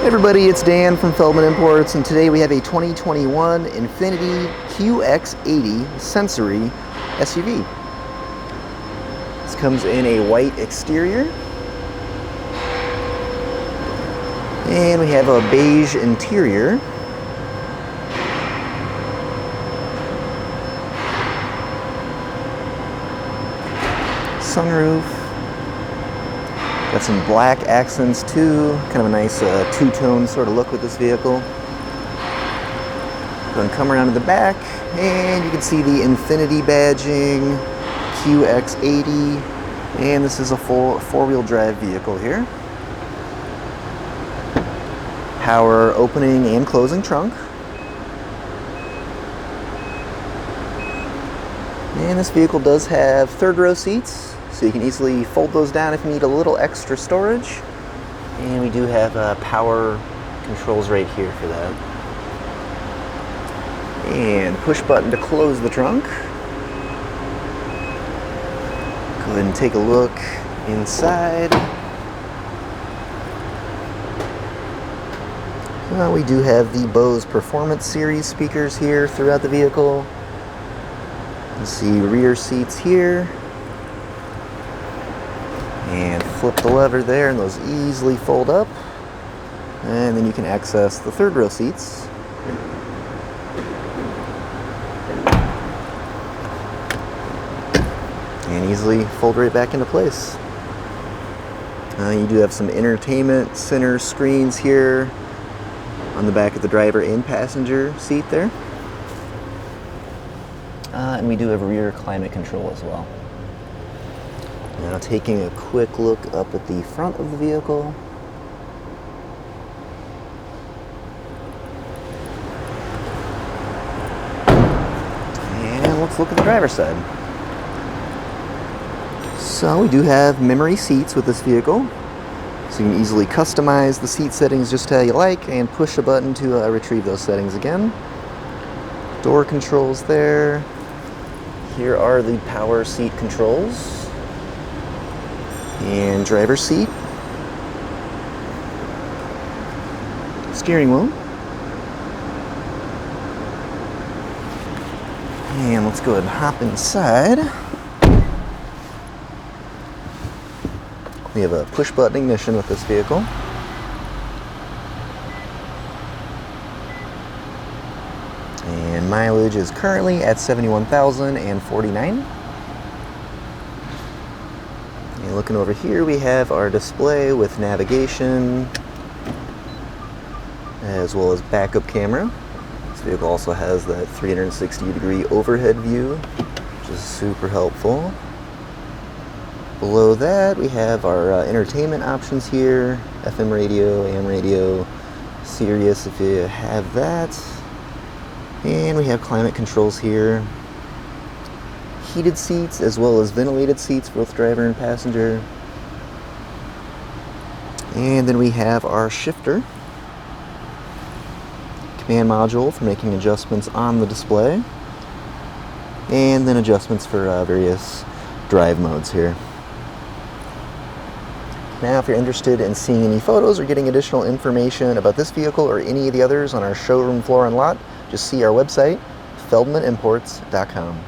everybody, it's Dan from Feldmann Imports, and today we have a 2021 INFINITI QX80 Sensory SUV. This comes in a white exterior, and we have a beige interior. Sunroof. Got some black accents too, kind of a nice two-tone sort of look with this vehicle. Going to come around to the back, and you can see the INFINITI badging, QX80, and this is a full four-wheel drive vehicle here. Power opening and closing trunk. And this vehicle does have third row seats, so you can easily fold those down if you need a little extra storage. And we do have power controls right here for that. And push button to close the trunk. Go ahead and take a look inside. We do have the Bose Performance Series speakers here throughout the vehicle. You see rear seats here. And flip the lever there, and those easily fold up. And then you can access the third row seats. And easily fold right back into place. You do have some entertainment center screens here on the back of the driver and passenger seat there. And we do have rear climate control as well. Now taking a quick look up at the front of the vehicle. And let's look at the driver's side. So we do have memory seats with this vehicle. So you can easily customize the seat settings just how you like and push a button to retrieve those settings again. Door controls there. Here are the power seat controls. And driver's seat, steering wheel, and let's go ahead and hop inside. We have a push button ignition with this vehicle. And mileage is currently at 71,049. And looking over here, we have our display with navigation as well as backup camera. This vehicle also has that 360-degree overhead view, which is super helpful. Below that, we have our entertainment options here, FM radio, AM radio, Sirius if you have that. And we have climate controls here. Heated seats as well as ventilated seats for both driver and passenger. And then we have our shifter. Command module for making adjustments on the display. And then adjustments for various drive modes here. Now, if you're interested in seeing any photos or getting additional information about this vehicle or any of the others on our showroom floor and lot, just see our website, feldmannimports.com.